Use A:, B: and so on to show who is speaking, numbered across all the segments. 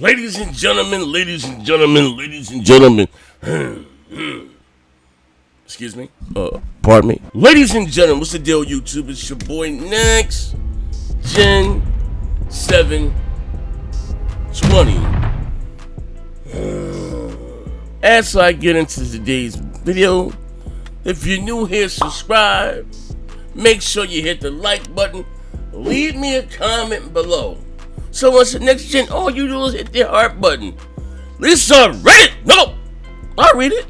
A: Ladies and gentlemen, ladies and gentlemen, ladies and gentlemen. Excuse me. Pardon me. Ladies and gentlemen, what's the deal, YouTube? It's your boy Nxtgen 720. As I get into today's video, if you're new here, subscribe. Make sure you hit the like button. Leave me a comment below. So once the next gen, all you do is hit the heart button. Lisa, read it! No! I'll read it.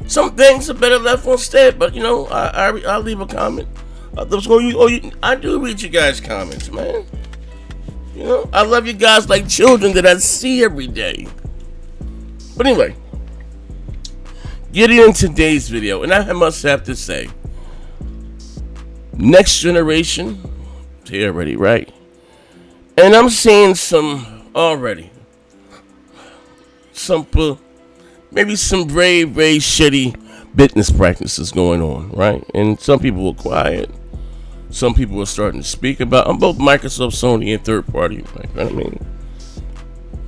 A: Some things are better left unsaid, but you know, I'll leave a comment. I do read you guys' comments, man. You know, I love you guys like children that I see every day. But anyway, getting into today's video, and I must have to say, next generation, it's here already, right? And I'm seeing maybe some very, very shitty business practices going on, right? And some people were quiet. Some people are starting to speak about. I'm both Microsoft, Sony, and third party. Like, you know what I mean?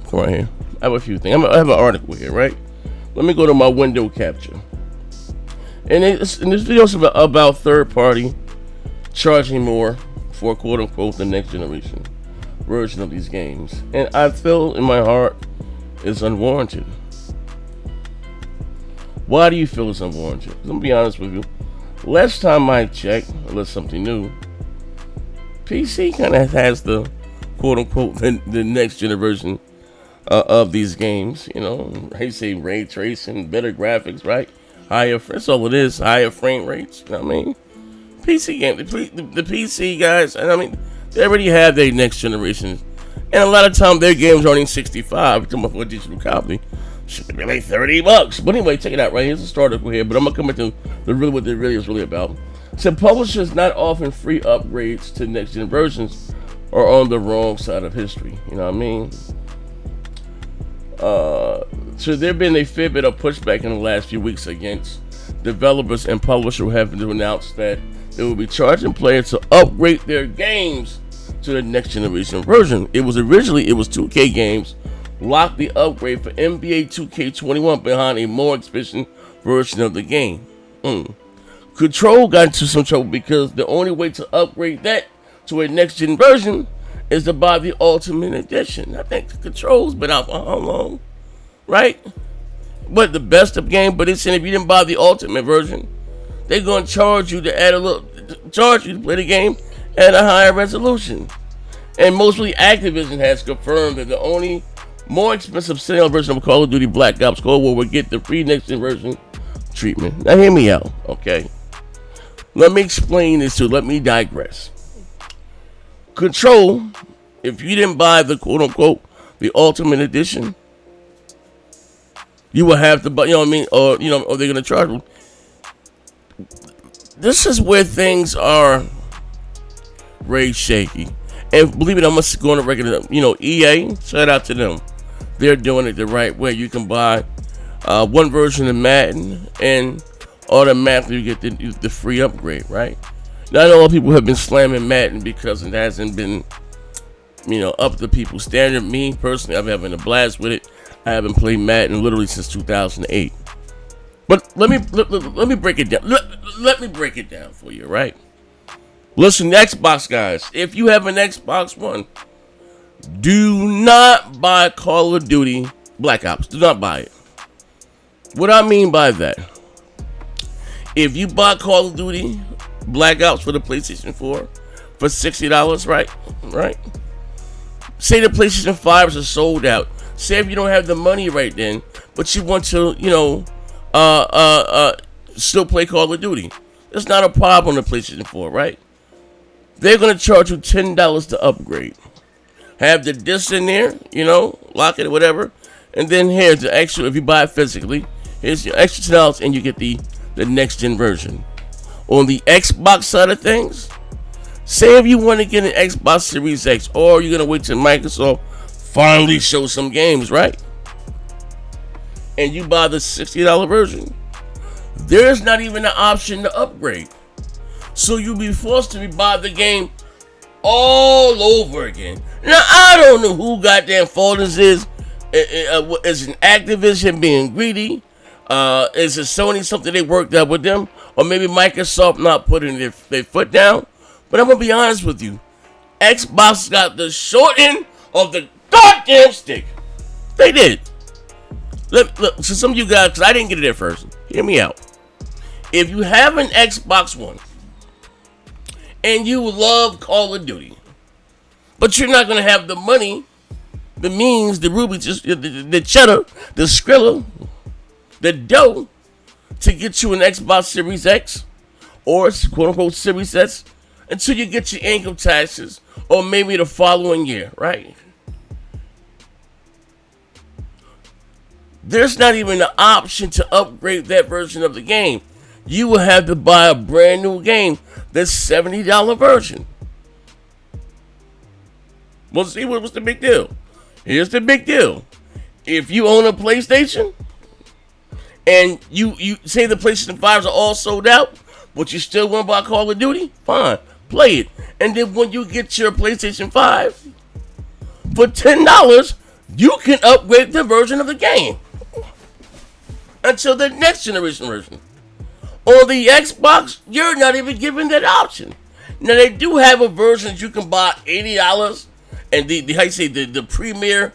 A: Come right here. I have a few things. I have an article here, right? Let me go to my window capture. And this video is about third party charging more for quote unquote the next generation version of these games, and I feel in my heart it's unwarranted. Why do you feel it's unwarranted? Let me be honest with you. Last time I checked, unless something new, PC kind of has the quote unquote the next generation of these games. You know, they say ray tracing, better graphics, right? Higher, that's all it is. Higher frame rates. You know what I mean? PC game, the PC guys, and I mean, they already have their next generation, and a lot of time their games are only 65. Come up for a digital copy, should be like $30. But anyway, check it out. Right here's a start article here, but I'm gonna come into what it really is about. So publishers not offering free upgrades to next gen versions are on the wrong side of history. You know what I mean? So there been a fair bit of pushback in the last few weeks against developers and publishers having to announce that they will be charging players to upgrade their games to the next generation version. It was 2K games locked the upgrade for NBA 2K21 behind a more expensive version of the game. Control got into some trouble because the only way to upgrade that to a next gen version is to buy the Ultimate Edition. I think the Control's been out for how long, right? But the best of game, but it's saying if you didn't buy the Ultimate version, they're gonna charge you to play the game at a higher resolution. And mostly Activision has confirmed that the only more expensive sale version of Call of Duty Black Ops Cold War will get the free next gen version treatment. Now hear me out, okay? Let me explain this too. Let me digress. Control, if you didn't buy the quote unquote the Ultimate Edition, you will have to buy, you know what I mean, or they're gonna charge you. This is where things are very shaky. And believe it, I must go on the record. EA, shout out to them. They're doing it the right way. You can buy one version of Madden, and automatically you get the free upgrade, right? Now, I know a lot of people have been slamming Madden because it hasn't been, up to people's standard. Me, personally, I've been having a blast with it. I haven't played Madden literally since 2008. But let me break it down. Let me break it down for you, right? Listen, Xbox guys, if you have an Xbox One, do not buy Call of Duty Black Ops. Do not buy it. What I mean by that, if you buy Call of Duty Black Ops for the PlayStation 4 for $60, right? Say the PlayStation 5s are sold out. Say if you don't have the money right then, but you want to, still play Call of Duty. It's not a problem on the PlayStation 4, right? They're going to charge you $10 to upgrade. Have the disc in there, lock it or whatever. And then here's the extra, if you buy it physically, here's your extra $10 and you get the next gen version. On the Xbox side of things, say if you want to get an Xbox Series X, or you're going to wait till Microsoft finally show some games, right? And you buy the $60 version, there's not even an option to upgrade. So you'll be forced to buy the game all over again. Now, I don't know who goddamn fault this is. Is an Activision being greedy? Is it Sony something they worked out with them? Or maybe Microsoft not putting their foot down? But I'm going to be honest with you. Xbox got the short end of the goddamn stick. They did. Look, so some of you guys, because I didn't get it at first, hear me out. If you have an Xbox One and you love Call of Duty, but you're not going to have the money, the means, the ruby, the cheddar, the skrilla, the dough to get you an Xbox Series X or quote-unquote Series S until you get your income taxes or maybe the following year, right? There's not even an option to upgrade that version of the game. You will have to buy a brand new game, the $70 version. Well, see, what's the big deal? Here's the big deal. If you own a PlayStation and you say the PlayStation 5s are all sold out, but you still want to buy Call of Duty, fine, play it. And then when you get your PlayStation 5 for $10, you can upgrade the version of the game until the next generation version. On the Xbox, you're not even given that option. Now, they do have a version that you can buy $80, and the premier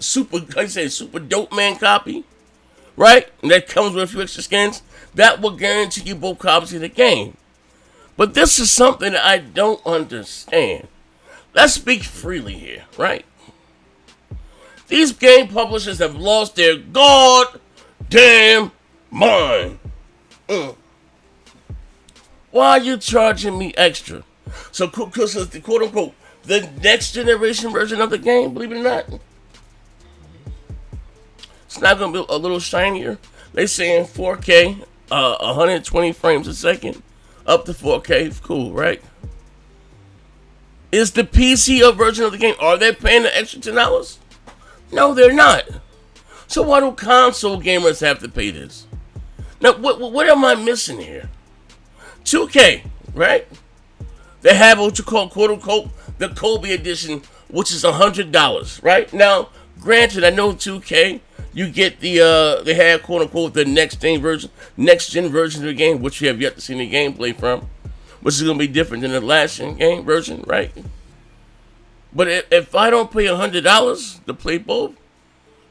A: super dope man copy, right? And that comes with a few extra skins. That will guarantee you both copies of the game. But this is something that I don't understand. Let's speak freely here, right? These game publishers have lost their goddamn mind. Why are you charging me extra? So, because it's the quote-unquote the next generation version of the game, believe it or not, it's not going to be a little shinier. They saying 4K, 120 frames a second, up to 4K, cool, right? Is the PC version of the game, are they paying the extra $10? No, they're not. So why do console gamers have to pay this? Now, what am I missing here? 2K, right? They have what you call, quote-unquote, the Kobe edition, which is $100, right? Now, granted, I know 2K, you get they have, quote-unquote, the next-gen version of the game, which you have yet to see the gameplay from, which is going to be different than the last-gen game version, right? But if I don't pay $100 to play both,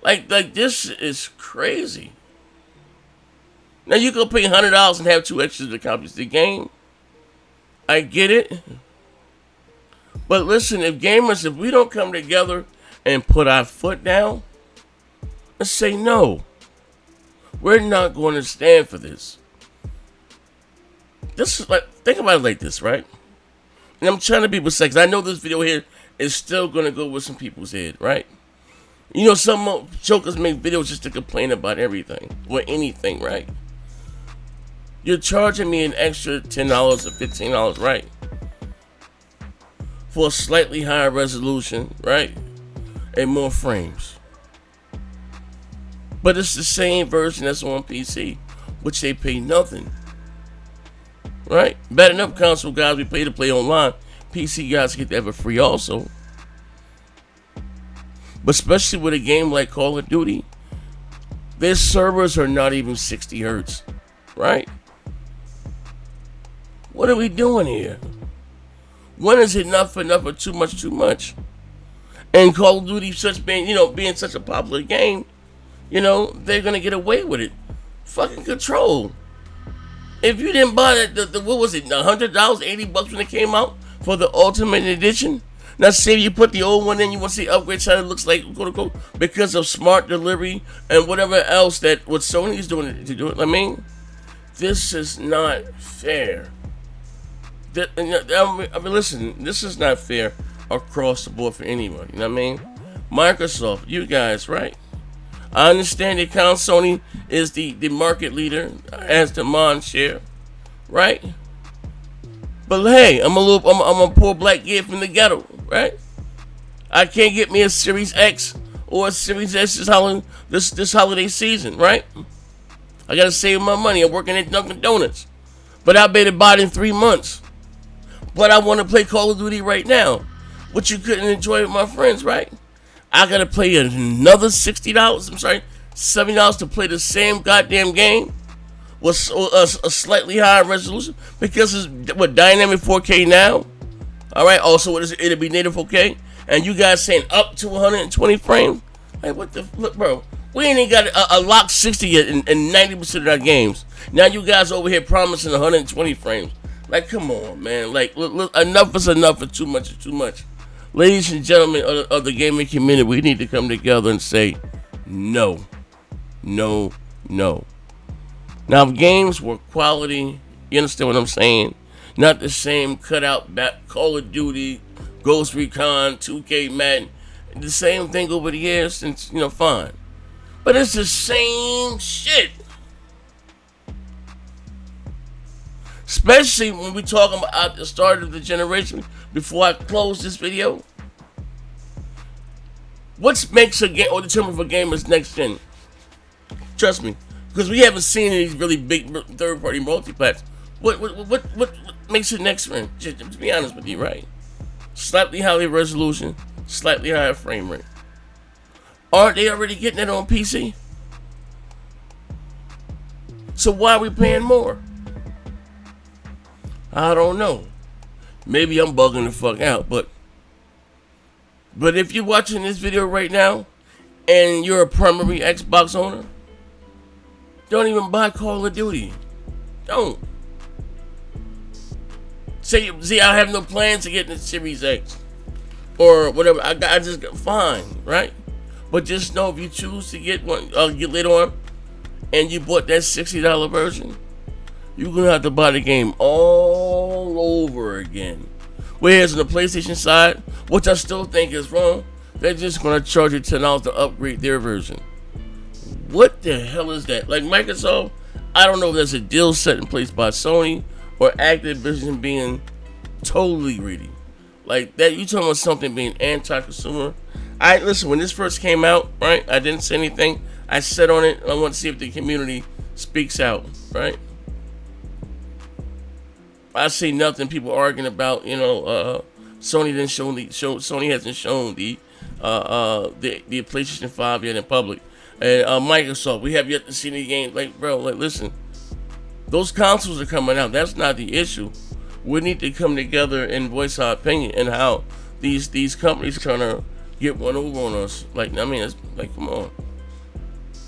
A: like this is crazy. Now, you can pay $100 and have 2 extras to copy the game. I get it. But listen, if we don't come together and put our foot down and say no, we're not going to stand for this. This is like, think about it like this, right? And I'm trying to be precise. I know this video here is still going to go with some people's head, right? You know, some jokers make videos just to complain about everything or anything, right? You're charging me an extra $10 or $15, right? For a slightly higher resolution, right? And more frames. But it's the same version that's on PC, which they pay nothing. Right? Bad enough console guys we pay to play online. PC guys get that for free also. But especially with a game like Call of Duty, their servers are not even 60 hertz. Right? What are we doing here? When is enough or too much? And Call of Duty being such a popular game, they're gonna get away with it. Fucking Control. If you didn't buy the what was it, $100, $80 when it came out for the Ultimate Edition. Now say you put the old one in, you want to see upgrade how it looks like, quote unquote, because of smart delivery and whatever else that what Sony is doing to do it. I mean, this is not fair. Listen, this is not fair across the board for anybody. You know what I mean? Microsoft, you guys, right? I understand that Sony is the market leader, as the mind share, right? But hey, I'm a poor black kid from the ghetto, right? I can't get me a Series X or a Series S this holiday season, right? I gotta save my money. I'm working at Dunkin' Donuts. But I better buy it in 3 months. But I want to play Call of Duty right now. What you couldn't enjoy with my friends, right? I gotta pay another $60, I'm sorry, $70 to play the same goddamn game with a slightly higher resolution because it's what dynamic 4K now. All right. Also, what is it? It'll be native 4K, and you guys saying up to 120 frames. Like what the flip, bro? We ain't even got a lock 60 yet in 90% of our games. Now you guys over here promising 120 frames. Like, come on, man. Like, look, enough is enough, and too much is too much. Ladies and gentlemen of the gaming community, we need to come together and say, no, no, no. Now, if games were quality, you understand what I'm saying? Not the same cutout Call of Duty, Ghost Recon, 2K Madden. The same thing over the years since, fine. But it's the same shit. Especially when we talking about the start of the generation. Before I close this video, what makes a game or determine if a game is next gen? Trust me, because we haven't seen these really big third-party multiplats. What makes it next gen? Just to be honest with you, right? Slightly higher resolution, slightly higher frame rate. Aren't they already getting it on PC? So why are we paying more? I don't know. Maybe I'm bugging the fuck out, but if you're watching this video right now and you're a primary Xbox owner, don't even buy Call of Duty. Don't. See, I have no plans to get in the Series X or whatever. I just fine, right? But just know if you choose to get one, get later on, and you bought that $60 version, you're gonna have to buy the game all over again. Whereas on the PlayStation side, which I still think is wrong, they're just gonna charge you $10 to upgrade their version. What the hell is that? Like Microsoft, I don't know if there's a deal set in place by Sony or Activision being totally greedy. Like that, you talking about something being anti-consumer. Listen, when this first came out, right, I didn't say anything. I said on it, I want to see if the community speaks out, right? I see nothing. People arguing about, Sony didn't Sony hasn't shown the PlayStation 5 yet in public, and Microsoft, we have yet to see any game. Like, bro, listen, those consoles are coming out. That's not the issue. We need to come together and voice our opinion and how these companies are trying to get one over on us. Like, I mean, it's like, come on.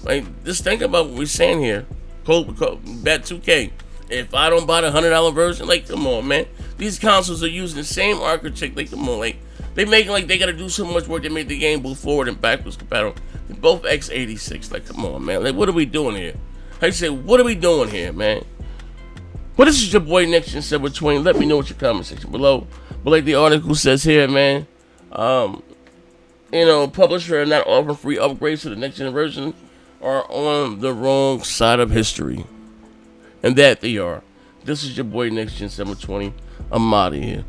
A: Like, just think about what we're saying here. Bet 2K. If I don't buy the $100 version, like, come on, man. These consoles are using the same architecture. Like, come on, like, they making like they gotta do so much work. They made the game both forward and backwards compatible. They're both x86. Like, come on, man. Like, what are we doing here? I say, what are we doing here, man? Well, this is your boy Nxtgen 720. Let me know what your comment section below. But like the article says here, man, publisher are not offering free upgrades to the next gen version are on the wrong side of history. And that they are. This is your boy Nxtgen 720. I'm out of here.